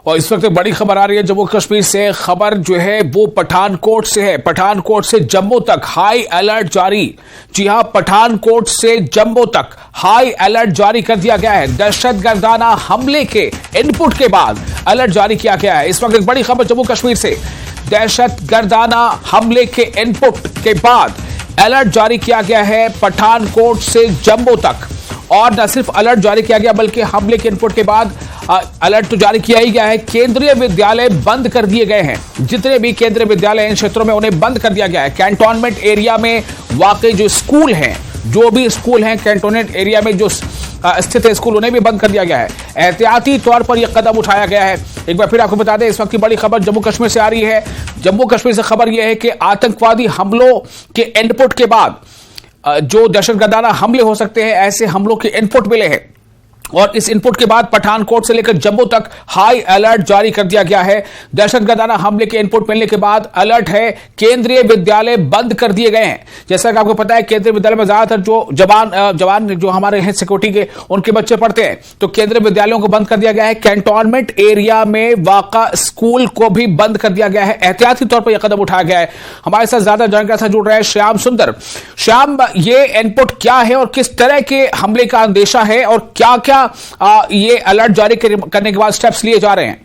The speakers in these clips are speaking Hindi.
और इस वक्त बड़ी खबर आ रही है जम्मू कश्मीर से। खबर जो है वो पठानकोट से है। पठानकोट से जम्मू तक हाई अलर्ट जारी। जी हां, पठानकोट से जम्मू तक हाई अलर्ट जारी कर दिया गया है। दहशतगर्दाना हमले के इनपुट के बाद अलर्ट जारी किया गया है। इस वक्त एक बड़ी खबर जम्मू कश्मीर से। दहशतगर्दाना हमले के इनपुट के बाद अलर्ट जारी किया गया है पठानकोट से जम्मू तक। और न सिर्फ अलर्ट जारी किया गया बल्कि हमले के इनपुट के बाद अलर्ट तो जारी किया ही गया है। केंद्रीय विद्यालय बंद कर दिए गए हैं। जितने भी केंद्रीय विद्यालय इन क्षेत्रों में उन्हें बंद कर दिया गया है। कैंटोनमेंट एरिया में वाकई जो स्कूल हैं, जो भी स्कूल हैं कैंटोनमेंट एरिया में जो स्थित है स्कूल, उन्हें भी बंद कर दिया गया है। एहतियाती तौर पर यह कदम उठाया गया है। एक बार फिर आपको बता दें, इस वक्त की बड़ी खबर जम्मू कश्मीर से आ रही है। जम्मू कश्मीर से खबर यह है कि आतंकवादी हमलों के इनपुट के बाद जो दहशतगर्दाना हमले हो सकते हैं, ऐसे हमलों के इनपुट मिले हैं। और इस इनपुट के बाद पठानकोट से लेकर जम्मू तक हाई अलर्ट जारी कर दिया गया है। दहशतगर्दाना हमले के इनपुट मिलने के बाद अलर्ट है। केंद्रीय विद्यालय बंद कर दिए गए हैं। जैसा कि आपको पता है, केंद्रीय विद्यालय में ज्यादातर जो जवान जो हमारे हैं सिक्योरिटी के, उनके बच्चे पढ़ते हैं। तो केंद्रीय विद्यालयों को बंद कर दिया गया है। कैंटोनमेंट एरिया में वाक़ा स्कूल को भी बंद कर दिया गया है। एहतियाती तौर पर यह कदम उठाया गया है। हमारे साथ ज्यादा जानकारी से जुड़ रहे हैं श्याम सुंदर। श्याम, ये इनपुट क्या है और किस तरह के हमले का अंदेशा है और क्या क्या ये अलर्ट जारी करने के बाद स्टेप्स लिए जा रहे हैं?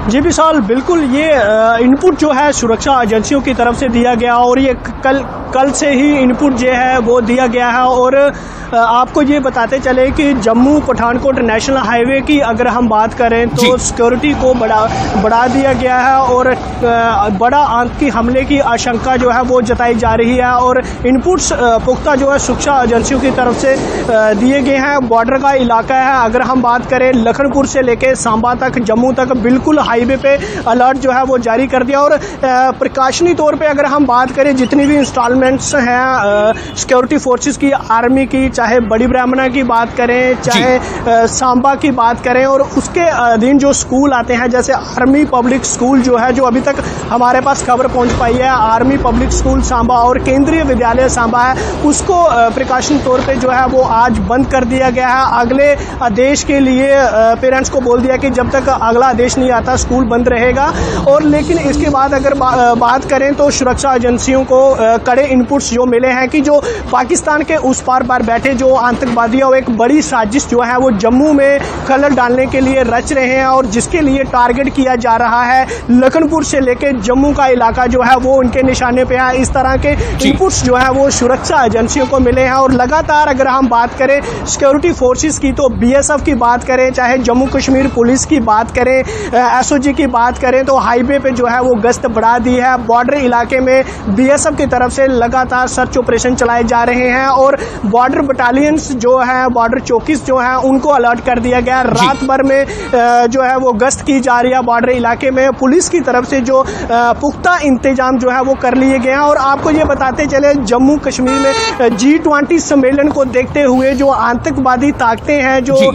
जी विशाल, बिल्कुल ये इनपुट जो है सुरक्षा एजेंसियों की तरफ से दिया गया और ये कल से ही इनपुट जो है वो दिया गया है। और आपको ये बताते चले कि जम्मू पठानकोट नेशनल हाईवे की अगर हम बात करें तो सिक्योरिटी को बढ़ा दिया गया है और बड़ा आतंकी हमले की आशंका जो है वो जताई जा रही है। और इनपुट्स पुख्ता जो है सुरक्षा एजेंसियों की तरफ से दिए गए हैं। बॉर्डर का इलाका है। अगर हम बात करें लखनपुर से लेकर सांबा तक, जम्मू तक, बिल्कुल हाईवे पे अलर्ट जो है वो जारी कर दिया। और प्रिकॉशनरी तौर पे अगर हम बात करें जितनी भी इंस्टॉलमेंट्स हैं सिक्योरिटी फोर्सेस की, आर्मी की, चाहे बड़ी ब्राह्मणा की बात करें, चाहे सांबा की बात करें, और उसके अधीन जो स्कूल आते हैं जैसे आर्मी पब्लिक स्कूल जो है, जो अभी तक हमारे पास खबर पहुंच पाई है, आर्मी पब्लिक स्कूल सांबा और केंद्रीय विद्यालय सांबा है, उसको प्रिकॉशन तौर पे जो है वो आज बंद कर दिया गया है। अगले आदेश के लिए पेरेंट्स को बोल दिया कि जब तक अगला आदेश नहीं आता स्कूल बंद रहेगा। और लेकिन इसके बाद अगर बात करें तो सुरक्षा एजेंसियों को कड़े इनपुट्स जो मिले हैं कि जो पाकिस्तान के उस पार बैठे जो आतंकवादी और एक बड़ी साजिश जो है वो जम्मू में खलल डालने के लिए रच रहे हैं और जिसके लिए टारगेट किया जा रहा है लखनपुर से लेकर जम्मू का इलाका जो है वो उनके निशाने पे है। इस तरह के इनपुट्स जो है वो सुरक्षा एजेंसियों को मिले हैं। और लगातार अगर हम बात करें सिक्योरिटी फोर्सेस की तो बीएसएफ की बात करें, चाहे जम्मू कश्मीर पुलिस की बात करें, एसओजी की बात करें, तो हाईवे पे जो है वो गश्त बढ़ा दी है। बॉर्डर इलाके में बीएसएफ की तरफ से लगातार सर्च ऑपरेशन चलाए जा रहे हैं और बॉर्डर बटालियंस जो है, बॉर्डर चौकीस जो है, उनको अलर्ट कर दिया गया। रात भर में जो है वो गश्त की जा रही है बॉर्डर इलाके में। पुलिस की तरफ से जो पुख्ता इंतजाम जो है वो कर लिए गए हैं। और आपको ये बताते चले, जम्मू कश्मीर में G20 सम्मेलन को देखते हुए जो आतंकवादी ताकतें हैं, जो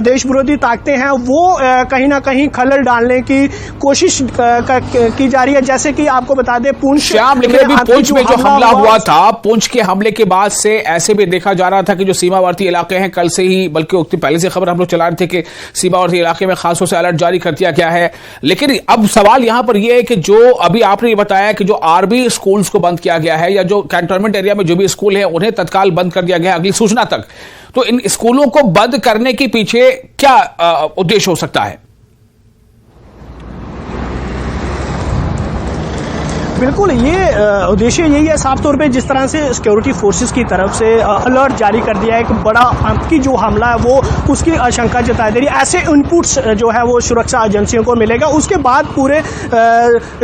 देश विरोधी ताकतें हैं, वो कहीं ना कहीं खलल डालने की कोशिश की जा रही है। जैसे कि आपको बता दें पुंछ में जो हमला हुआ था, पुंछ के हमले के बाद से ऐसे भी देखा जा रहा था कि जो सीमावर्ती इलाके हैं, कल से ही बल्कि पहले से खबर हम लोग चला रहे थे कि सीमावर्ती इलाके में खासतौर से अलर्ट जारी कर दिया गया है। लेकिन अब सवाल यहां पर यह है कि जो अभी आपने बताया कि जो आर्मी स्कूल्स को बंद किया गया है या जो कैंटोनमेंट एरिया में जो भी स्कूल है उन्हें तत्काल बंद कर दिया गया है अगली सूचना तक, तो इन स्कूलों को बंद करने के पीछे क्या उद्देश्य हो सकता है? बिल्कुल, ये उद्देश्य यही है साफ तौर पे। जिस तरह से सिक्योरिटी फोर्सेस की तरफ से अलर्ट जारी कर दिया है, एक बड़ा आतंकी जो हमला है वो उसकी आशंका जताई दे रही है। ऐसे इनपुट्स जो है वो सुरक्षा एजेंसियों को मिलेगा। उसके बाद पूरे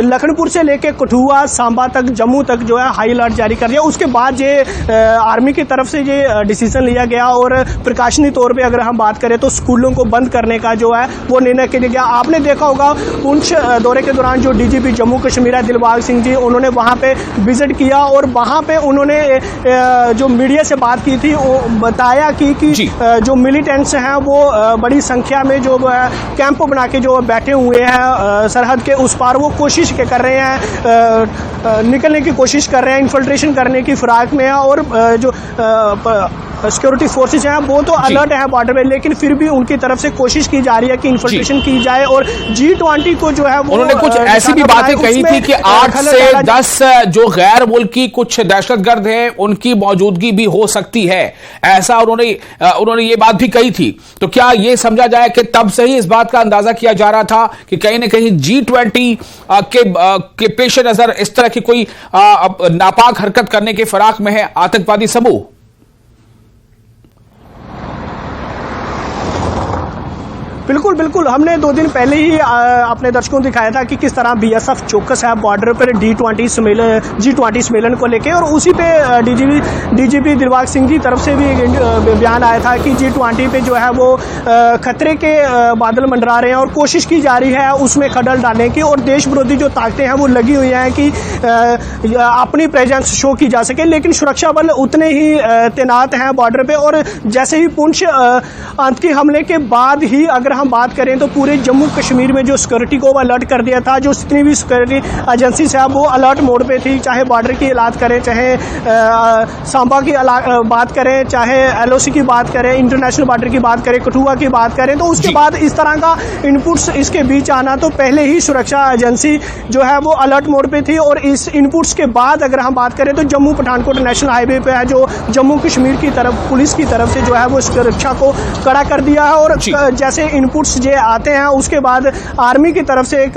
लखनपुर से लेकर कठुआ, सांबा तक, जम्मू तक जो है हाई अलर्ट जारी कर दिया। उसके बाद ये आर्मी की तरफ से ये डिसीजन लिया गया और प्रिकॉशनरी तौर पर अगर हम बात करें तो स्कूलों को बंद करने का जो है वो निर्णय किया गया। आपने देखा होगा पुंछ दौरे के दौरान जो डीजीपी जम्मू कश्मीर है दिलबाग सिंह जी, उन्होंने वहां पे विजिट किया और वहां पे उन्होंने जो मीडिया से बात की थी वो बताया कि जो मिलिटेंट्स हैं वो बड़ी संख्या में जो कैंप बना के जो बैठे हुए हैं सरहद के उस पार, वो कोशिश कर रहे हैं, निकलने की कोशिश कर रहे हैं, इन्फिल्ट्रेशन करने की फिराक में है। और जो सिक्योरिटी फोर्सेज हैं वो तो अलर्ट है बॉर्डर पे, लेकिन फिर भी उनकी तरफ से कोशिश की जा रही है कि इन्फिल्ट्रेशन की जाए। और G20 को जो है वो उन्होंने कुछ ऐसी भी बातें कही थी कि 8 से 10 जो गैर मुल्की कुछ दहशतगर्द हैं उनकी मौजूदगी भी हो सकती है, ऐसा उन्होंने ये बात भी कही थी। तो क्या ये समझा जाए कि तब से ही इस बात का अंदाजा किया जा रहा था कि कहीं ना कहीं G20 के पेश नजर इस तरह की कोई नापाक हरकत करने के फिराक में है आतंकवादी समूह? बिल्कुल बिल्कुल, हमने 2 दिन पहले ही अपने दर्शकों को दिखाया था कि किस तरह BSF चौकस है बॉर्डर पर G20 सम्मेलन को लेके। और उसी पे DGP दिलबाग सिंह की तरफ से भी बयान आया था कि G20 पे जो है वो खतरे के बादल मंडरा रहे हैं और कोशिश की जा रही है उसमें खडल डालने की, और देश विरोधी जो ताकतें हैं वो लगी हुई हैं कि अपनी प्रेजेंस शो की जा सके। लेकिन सुरक्षा बल उतने ही तैनात हैं बॉर्डर पे। और जैसे ही पुंछ आतंकी हमले के बाद ही अगर हम बात करें तो पूरे जम्मू कश्मीर में जो सिक्योरिटी को अलर्ट कर दिया था, जो जितनी भी सिक्योरिटी एजेंसी है वो अलर्ट मोड पे थी, चाहे बॉर्डर की इलाज करें, चाहे सांबा की बात करें, चाहे LOC की बात करें, इंटरनेशनल बॉर्डर की बात करें, कठुआ की बात करें। तो उसके बाद इस तरह का इनपुट्स इसके बीच आना, तो पहले ही सुरक्षा एजेंसी जो है वो अलर्ट मोड पे थी। और इस इनपुट्स के बाद अगर हम बात करें तो जम्मू पठानकोट नेशनल हाईवे पे है जो जम्मू कश्मीर की तरफ पुलिस की तरफ से जो है वो सुरक्षा को कड़ा कर दिया है। और जैसे इनपुट्स जो आते हैं उसके बाद आर्मी की तरफ से एक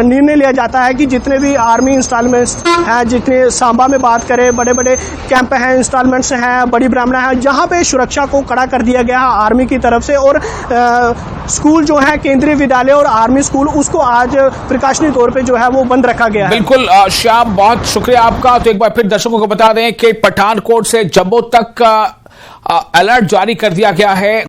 निर्णय लिया जाता है कि जितने भी आर्मी इंस्टॉलमेंट्स हैं, जितने सांबा में बात करें, बड़े बड़े कैंप हैं, इंस्टॉलमेंट्स हैं, बड़ी ब्राह्मणा है, जहां पे सुरक्षा को कड़ा कर दिया गया है आर्मी की तरफ से। और स्कूल जो है केंद्रीय विद्यालय और आर्मी स्कूल, उसको आज प्रिकॉशनरी तौर पे जो है वो बंद रखा गया है। बिल्कुल श्याम, बहुत शुक्रिया आपका। तो एक बार फिर दर्शकों को बता दें कि पठानकोट से जम्मू तक अलर्ट जारी कर दिया गया है।